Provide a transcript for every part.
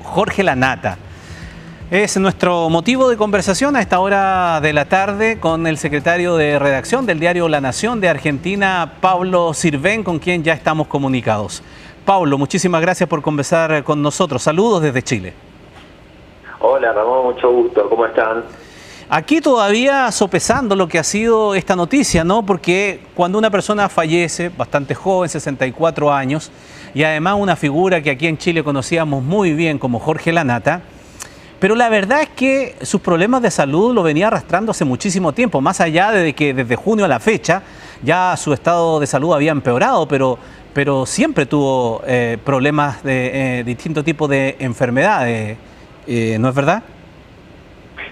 Jorge Lanata. Es nuestro motivo de conversación a esta hora de la tarde con el secretario de redacción del diario La Nación de Argentina, Pablo Sirven, con quien ya estamos comunicados. Pablo, muchísimas gracias por conversar con nosotros. Saludos desde Chile. Hola Ramón, mucho gusto. ¿Cómo están? Aquí todavía sopesando lo que ha sido esta noticia, ¿no? Porque cuando una persona fallece, bastante joven, 64 años, y además una figura que aquí en Chile conocíamos muy bien como Jorge Lanata, pero la verdad es que sus problemas de salud lo venía arrastrando hace muchísimo tiempo, más allá de que desde junio a la fecha ya su estado de salud había empeorado, pero siempre tuvo problemas de distintos tipos de enfermedades, ¿no es verdad?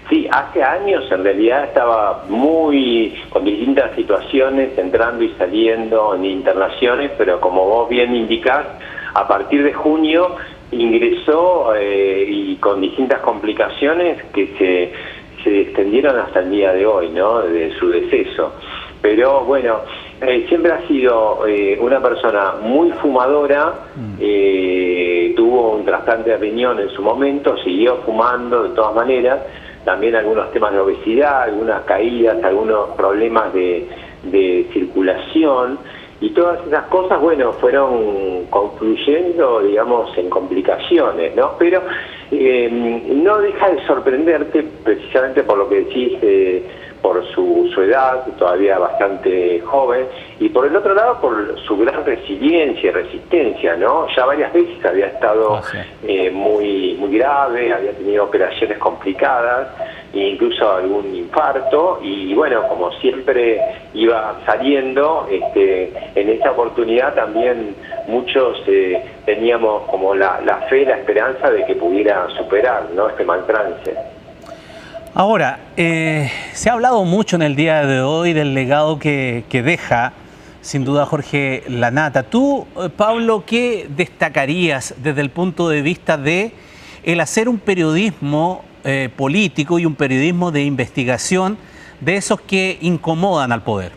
Sí, hace años en realidad estaba con distintas situaciones, entrando y saliendo en internaciones, pero como vos bien indicás, a partir de junio ingresó y con distintas complicaciones que se extendieron hasta el día de hoy, ¿no? De su deceso. Pero bueno, siempre ha sido una persona muy fumadora, tuvo un trasplante de riñón en su momento, siguió fumando de todas maneras, también algunos temas de obesidad, algunas caídas, algunos problemas de circulación, y todas esas cosas, bueno, fueron confluyendo, digamos, en complicaciones, ¿no? Pero no deja de sorprenderte, precisamente por lo que decís, por su edad, todavía bastante joven, y por el otro lado, por su gran resiliencia y resistencia, ¿no? Ya varias veces había estado muy grave, había tenido operaciones complicadas, e incluso algún infarto, y bueno, como siempre iba saliendo, en esta oportunidad también muchos teníamos como la fe, la esperanza de que pudiera superar, ¿no?, este mal trance. Ahora, se ha hablado mucho en el día de hoy del legado que deja, sin duda, Jorge Lanata. Tú, Pablo, ¿qué destacarías desde el punto de vista de el hacer un periodismo político y un periodismo de investigación de esos que incomodan al poder?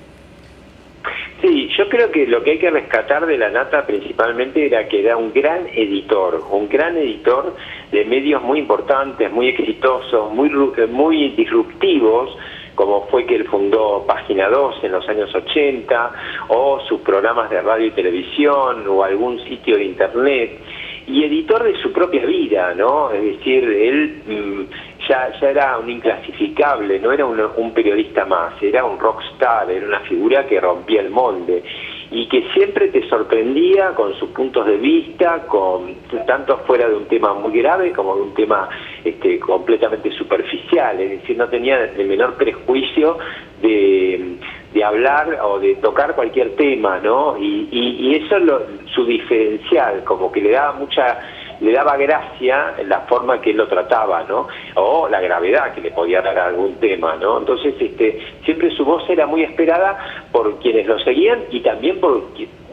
Sí, yo creo que lo que hay que rescatar de Lanata principalmente era que era un gran editor de medios muy importantes, muy exitosos, muy disruptivos, como fue que él fundó Página 2 en los años 80, o sus programas de radio y televisión, o algún sitio de internet, y editor de su propia vida, ¿no? Es decir, él ya era un inclasificable, no era un periodista más, era un rockstar, era una figura que rompía el molde y que siempre te sorprendía con sus puntos de vista, tanto fuera de un tema muy grave como de un tema completamente superficial, es decir, no tenía el menor prejuicio de hablar o de tocar cualquier tema, ¿no? Y eso es su diferencial, como que le daba gracia en la forma que él lo trataba, ¿no? O la gravedad que le podía dar a algún tema, ¿no? Entonces, siempre su voz era muy esperada por quienes lo seguían y también por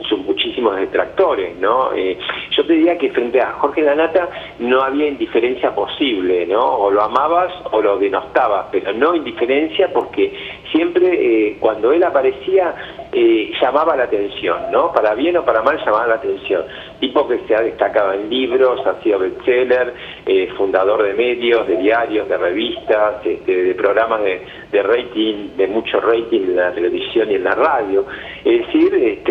sus muchísimos detractores, ¿no? Yo te diría que frente a Jorge Lanata no había indiferencia posible, ¿no? O lo amabas o lo denostabas, pero no indiferencia, porque siempre cuando él aparecía llamaba la atención, ¿no? Para bien o para mal llamaba la atención. Tipo que se ha destacado en libros, ha sido bestseller, fundador de medios, de diarios, de revistas, de programas de rating, de mucho rating en la televisión y en la radio. Es decir,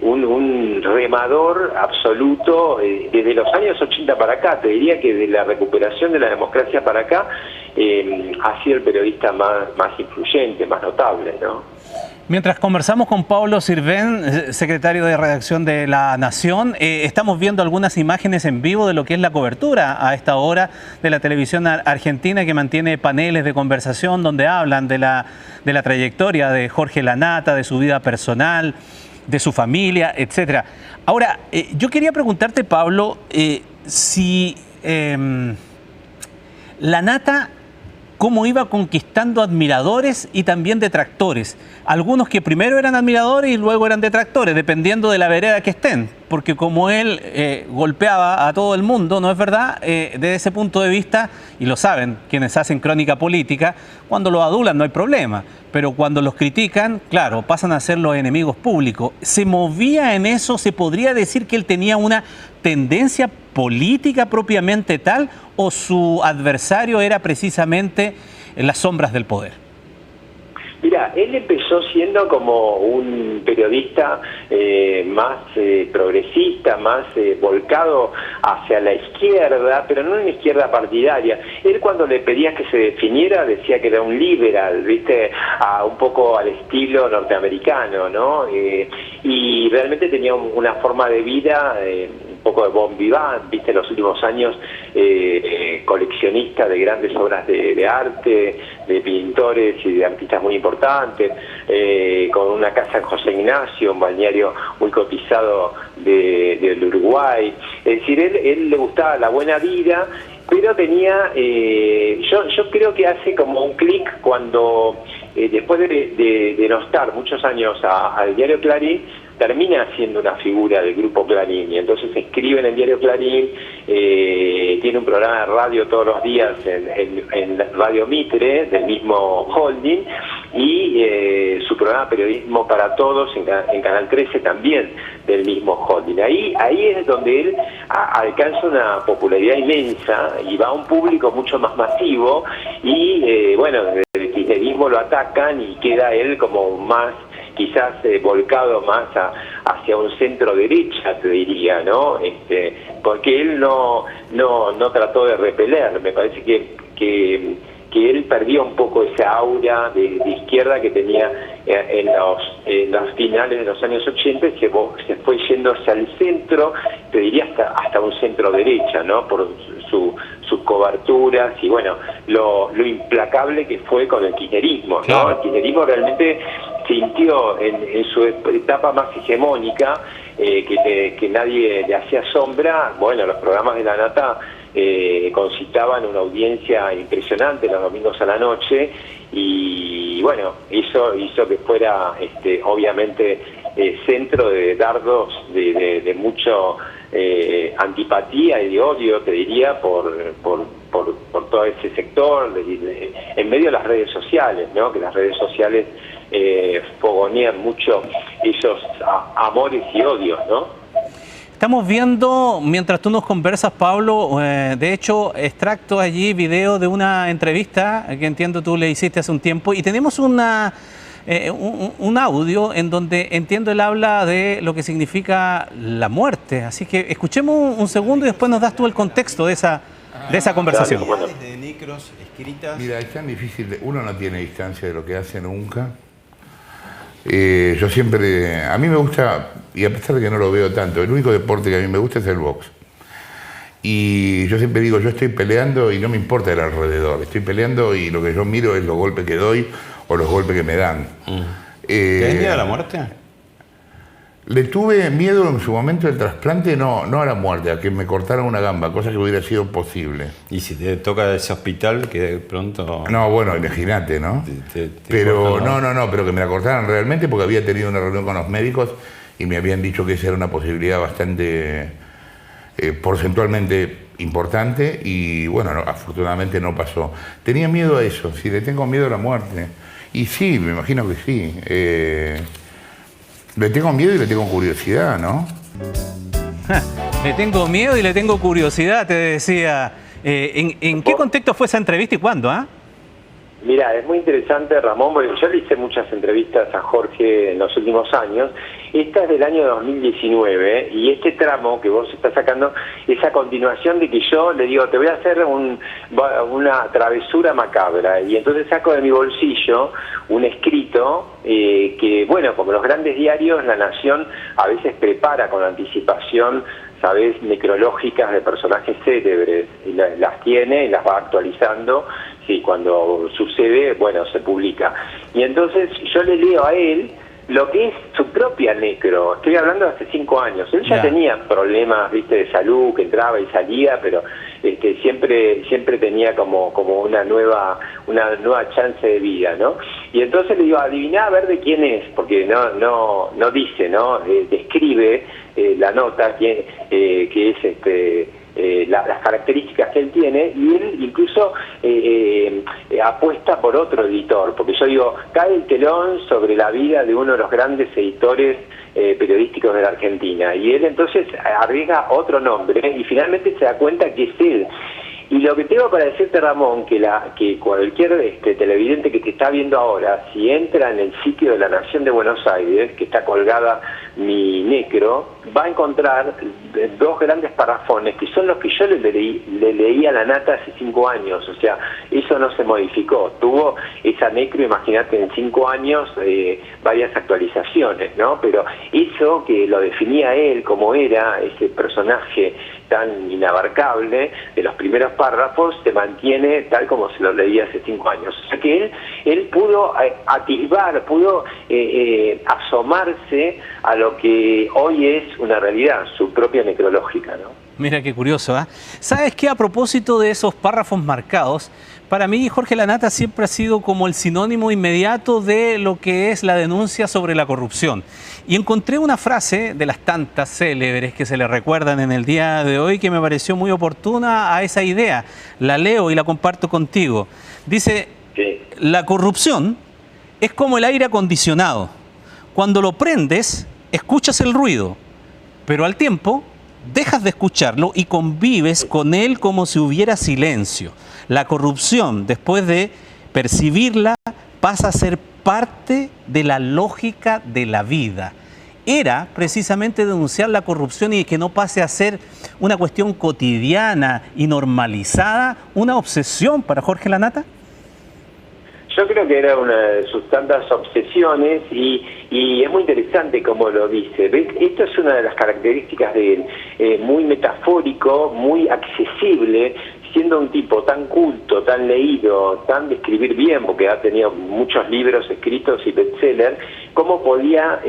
un remador absoluto desde los años 80 para acá. Te diría que de la recuperación de la democracia para acá ha sido el periodista más influyente, más notable, ¿no? Mientras conversamos con Pablo Sirven, secretario de redacción de La Nación, estamos viendo algunas imágenes en vivo de lo que es la cobertura a esta hora de la televisión argentina, que mantiene paneles de conversación donde hablan de la trayectoria de Jorge Lanata, de su vida personal, de su familia, etcétera. Ahora, yo quería preguntarte, Pablo, si Lanata, cómo iba conquistando admiradores y también detractores. Algunos que primero eran admiradores y luego eran detractores, dependiendo de la vereda que estén. Porque como él golpeaba a todo el mundo, ¿no es verdad? Desde ese punto de vista, y lo saben quienes hacen crónica política, cuando los adulan no hay problema. Pero cuando los critican, claro, pasan a ser los enemigos públicos. ¿Se movía en eso? ¿Se podría decir que él tenía una tendencia política propiamente tal o su adversario era precisamente en las sombras del poder? Mira, él empezó siendo como un periodista más progresista, más volcado hacia la izquierda, pero no una izquierda partidaria. Él cuando le pedías que se definiera decía que era un liberal, ¿viste? Un poco al estilo norteamericano, ¿no? Y realmente tenía una forma de vida un poco de bon vivant, ¿viste? En los últimos años coleccionista de grandes obras de arte, de pintores y de artistas muy importantes, con una casa en José Ignacio, un balneario muy cotizado del Uruguay. Es decir, él le gustaba la buena vida, pero tenía, yo creo que hace como un clic cuando, después de no estar muchos años al diario Clarín, termina siendo una figura del grupo Clarín, y entonces escribe en el diario Clarín, tiene un programa de radio todos los días en Radio Mitre, del mismo holding, y su programa Periodismo para Todos en Canal 13 también del mismo holding. Ahí es donde él alcanza una popularidad inmensa y va a un público mucho más masivo, y bueno, desde el kirchnerismo lo atacan y queda él como más quizás volcado más hacia un centro derecha, te diría, ¿no? Porque él no trató de repeler. Me parece que él perdió un poco esa aura de izquierda que tenía en los finales de los años 80, y se fue yendo hacia el centro, te diría hasta un centro derecha, ¿no? Por sus coberturas y bueno, lo implacable que fue con el kirchnerismo, ¿no? Claro. El kirchnerismo realmente sintió en su etapa más hegemónica que nadie le hacía sombra. Bueno, los programas de la Nata concitaban una audiencia impresionante los domingos a la noche, y bueno, hizo que fuera obviamente centro de dardos de mucho antipatía y de odio, te diría, por todo ese sector, en medio de las redes sociales, ¿no? Que las redes sociales fogonean mucho esos amores y odios, ¿no? Estamos viendo, mientras tú nos conversas, Pablo, de hecho, extracto allí, video de una entrevista que entiendo tú le hiciste hace un tiempo, y tenemos un audio en donde entiendo él habla de lo que significa la muerte. Así que escuchemos un segundo y después nos das tú el contexto de esa conversación. De necros escritas. Mira, es tan difícil, uno no tiene distancia de lo que hace nunca. Yo siempre, a mí me gusta, y a pesar de que no lo veo tanto, el único deporte que a mí me gusta es el box. Y yo siempre digo, yo estoy peleando y no me importa el alrededor, estoy peleando y lo que yo miro es los golpes que doy o los golpes que me dan. ¿Tenés miedo a la muerte? Le tuve miedo en su momento del trasplante, no a la muerte, a que me cortaran una gamba, cosa que hubiera sido posible. Y si te toca ese hospital, que de pronto... No, bueno, imagínate, ¿no? Pero no, pero que me la cortaran realmente, porque había tenido una reunión con los médicos y me habían dicho que esa era una posibilidad bastante porcentualmente importante, y bueno, afortunadamente no pasó. Tenía miedo a eso, si le tengo miedo a la muerte. Y sí, me imagino que sí. Le tengo miedo y le tengo curiosidad, ¿no? Le tengo miedo y le tengo curiosidad, te decía. ¿En qué contexto fue esa entrevista y cuándo? Mira, es muy interesante, Ramón, porque yo le hice muchas entrevistas a Jorge en los últimos años. Esta es del año 2019, y este tramo que vos estás sacando es a continuación de que yo le digo, te voy a hacer una travesura macabra, y entonces saco de mi bolsillo un escrito que, bueno, como los grandes diarios, La Nación a veces prepara con anticipación, ¿sabes?, necrológicas de personajes célebres, y las tiene y las va actualizando. Sí, cuando sucede, bueno, se publica. Y entonces yo le leo a él lo que es su propia necro. Estoy hablando de hace 5 años. Él ya tenía problemas, viste, de salud, que entraba y salía, pero siempre tenía como una nueva chance de vida, ¿no? Y entonces le digo, adiviná a ver de quién es, porque no dice, ¿no? Describe la nota que es las características que él tiene, y él incluso apuesta por otro editor, porque yo digo, cae el telón sobre la vida de uno de los grandes editores periodísticos de la Argentina. Y él entonces arriesga otro nombre y finalmente se da cuenta que es él. Y lo que tengo para decirte, Ramón, que cualquier televidente que te está viendo ahora, si entra en el sitio de la Nación de Buenos Aires, que está colgada mi necro, va a encontrar dos grandes parrafones, que son los que yo le leí a la Nata hace 5 años. O sea, eso no se modificó. Tuvo esa necro, imagínate, en 5 años, varias actualizaciones, ¿no? Pero eso que lo definía él como era, ese personaje tan inabarcable de los primeros párrafos, se mantiene tal como se lo leía hace 5 años. O sea que él pudo atisbar, pudo asomarse a lo que hoy es una realidad, su propia necrológica, ¿no? Mira qué curioso, ¿eh? ¿Sabes qué? A propósito de esos párrafos marcados, para mí Jorge Lanata siempre ha sido como el sinónimo inmediato de lo que es la denuncia sobre la corrupción. Y encontré una frase de las tantas célebres que se le recuerdan en el día de hoy que me pareció muy oportuna a esa idea. La leo y la comparto contigo. Dice, Sí. La corrupción es como el aire acondicionado. Cuando lo prendes, escuchas el ruido, pero al tiempo dejas de escucharlo y convives con él como si hubiera silencio. La corrupción, después de percibirla, pasa a ser parte de la lógica de la vida. Era precisamente denunciar la corrupción y que no pase a ser una cuestión cotidiana y normalizada, una obsesión para Jorge Lanata. Yo creo que era una de sus tantas obsesiones y es muy interesante como lo dice. ¿Ves? Esto es una de las características de él, muy metafórico, muy accesible, siendo un tipo tan culto, tan leído, tan de escribir bien, porque ha tenido muchos libros escritos y bestsellers, cómo podía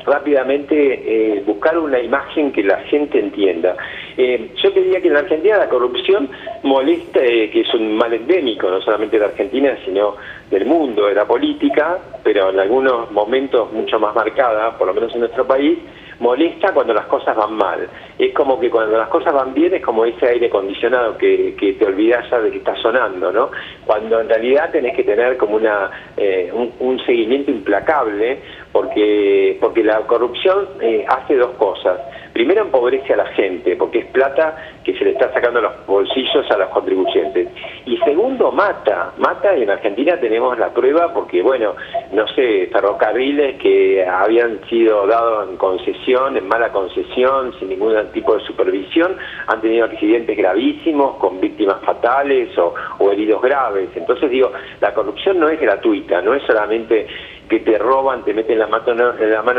rápidamente buscar una imagen que la gente entienda. Yo diría que en la Argentina la corrupción molesta, que es un mal endémico, no solamente de Argentina, sino del mundo, de la política, pero en algunos momentos mucho más marcada, por lo menos en nuestro país, molesta cuando las cosas van mal. Es como que cuando las cosas van bien es como ese aire acondicionado que te olvidas ya de que está sonando, ¿no? Cuando en realidad tenés que tener como un seguimiento implacable, porque la corrupción hace dos cosas. Primero, empobrece a la gente, porque es plata que se le está sacando a los bolsillos a los contribuyentes. Y segundo, mata, y en Argentina tenemos la prueba porque, bueno, no sé, ferrocarriles que habían sido dados en concesión, en mala concesión, sin ningún tipo de supervisión, han tenido accidentes gravísimos, con víctimas fatales o heridos graves. Entonces digo, la corrupción no es gratuita, no es solamente que te roban, te meten la mano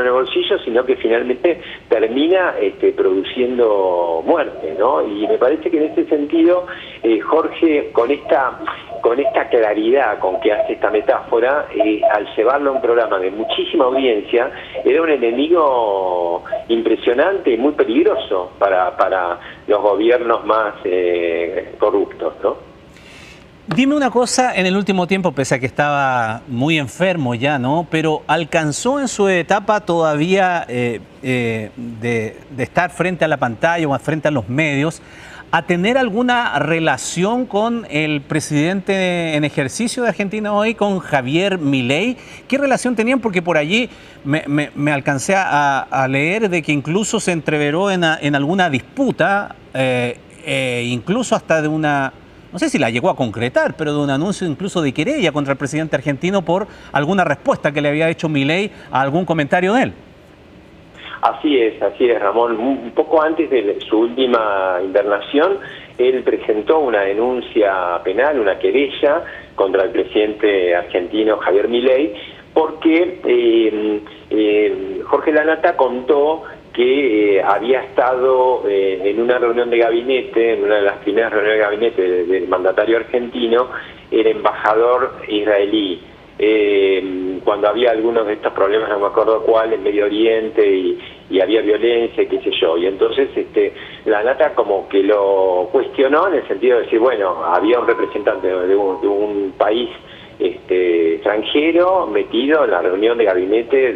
en el bolsillo, sino que finalmente termina produciendo muerte, ¿no? Y me parece que en ese sentido, Jorge, con esta claridad con que hace esta metáfora, al llevarlo a un programa de muchísima audiencia, era un enemigo impresionante y muy peligroso para los gobiernos más corruptos, ¿no? Dime una cosa, en el último tiempo, pese a que estaba muy enfermo ya, ¿no? Pero alcanzó en su etapa todavía de estar frente a la pantalla o frente a los medios a tener alguna relación con el presidente en ejercicio de Argentina hoy, con Javier Milei. ¿Qué relación tenían? Porque por allí me alcancé a leer de que incluso se entreveró en alguna disputa, incluso hasta de una... No sé si la llegó a concretar, pero de un anuncio incluso de querella contra el presidente argentino por alguna respuesta que le había hecho Milei a algún comentario de él. Así es, Ramón. Un poco antes de su última internación, él presentó una denuncia penal, una querella contra el presidente argentino Javier Milei, porque Jorge Lanata contó que había estado en una reunión de gabinete, en una de las primeras reuniones de gabinete del mandatario argentino, el embajador israelí, cuando había algunos de estos problemas, no me acuerdo cuál, en Medio Oriente y había violencia y qué sé yo. Y entonces Lanata como que lo cuestionó en el sentido de decir, bueno, había un representante de un país extranjero metido en la reunión de gabinete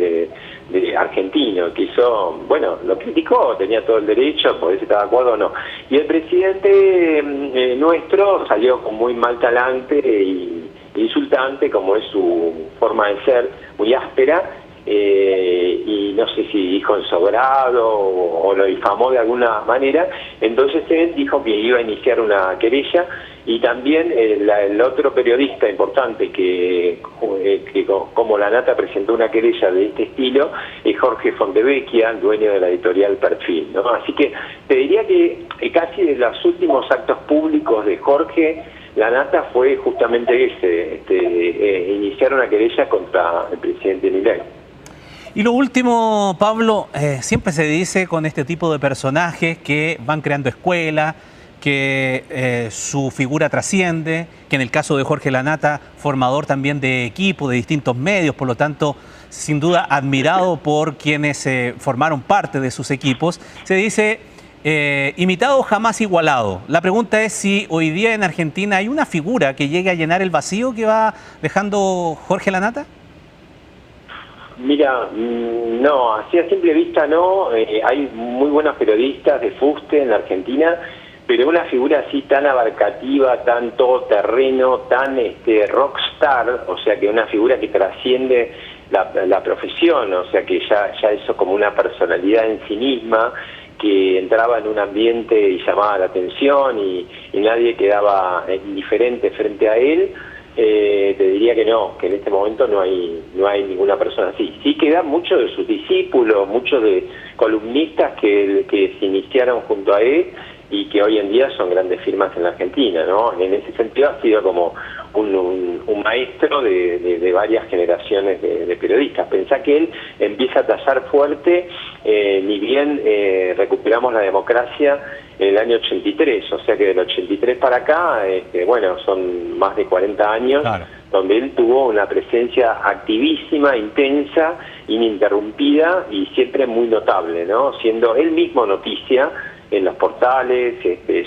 de argentino, que hizo, bueno, lo criticó, tenía todo el derecho, podés estar de acuerdo o no. Y el presidente nuestro salió con muy mal talante e insultante, como es su forma de ser, muy áspera, y no sé si dijo ensobrado o lo difamó de alguna manera. Entonces él dijo que iba a iniciar una querella, y también el otro periodista importante que como La Nata presentó una querella de este estilo es Jorge Fontevecchia, dueño de la editorial Perfil, ¿no? Así que te diría que casi de los últimos actos públicos de Jorge, La Nata fue justamente ese, iniciar una querella contra el presidente Milei. Y lo último, Pablo, siempre se dice con este tipo de personajes que van creando escuela, que su figura trasciende, que en el caso de Jorge La Nata, formador también de equipo, de distintos medios, por lo tanto, sin duda admirado por quienes formaron parte de sus equipos, se dice imitado jamás igualado. La pregunta es si hoy día en Argentina hay una figura que llegue a llenar el vacío que va dejando Jorge La Nata. Mira, no, así a simple vista no. Hay muy buenos periodistas de fuste en la Argentina, pero una figura así tan abarcativa, tan todoterreno, tan rockstar, o sea que una figura que trasciende la profesión, o sea que ya eso como una personalidad en sí misma, que entraba en un ambiente y llamaba la atención y nadie quedaba indiferente frente a él. Te diría que no, que en este momento no hay ninguna persona así. Sí quedan muchos de sus discípulos, muchos de columnistas que se iniciaron junto a él y que hoy en día son grandes firmas en la Argentina, ¿no? En ese sentido ha sido como un maestro de varias generaciones de periodistas. Pensá que él empieza a tallar fuerte, ni bien recuperamos la democracia en el año 83, o sea que del 83 para acá, bueno, son más de 40 años, claro, donde él tuvo una presencia activísima, intensa, ininterrumpida y siempre muy notable, ¿no? Siendo él mismo noticia en los portales,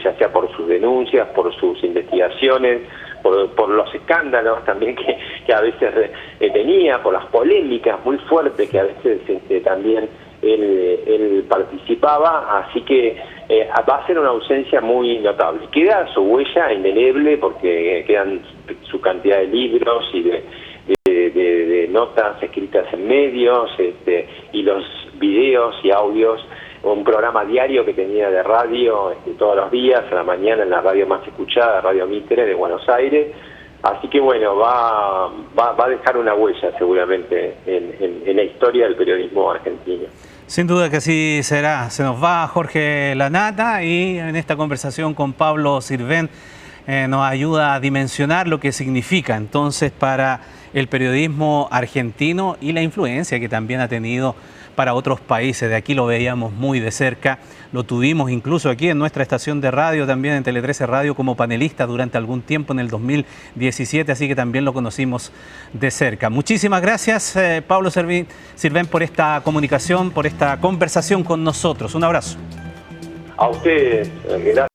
ya sea por sus denuncias, por sus investigaciones, por los escándalos también que a veces tenía, por las polémicas muy fuertes que a veces también él participaba, así que va a ser una ausencia muy notable. Queda su huella indeleble porque quedan su cantidad de libros y de notas escritas en medios, y los videos y audios, un programa diario que tenía de radio todos los días, a la mañana en la radio más escuchada, Radio Mitre de Buenos Aires. Así que bueno, va a dejar una huella seguramente en la historia del periodismo argentino. Sin duda que así será. Se nos va Jorge La Nata y en esta conversación con Pablo Sirven nos ayuda a dimensionar lo que significa entonces para el periodismo argentino y la influencia que también ha tenido para otros países. De aquí lo veíamos muy de cerca, lo tuvimos incluso aquí en nuestra estación de radio, también en Tele 13 Radio, como panelista durante algún tiempo en el 2017, así que también lo conocimos de cerca. Muchísimas gracias, Pablo Sirven, por esta comunicación, por esta conversación con nosotros. Un abrazo. A ustedes, gracias.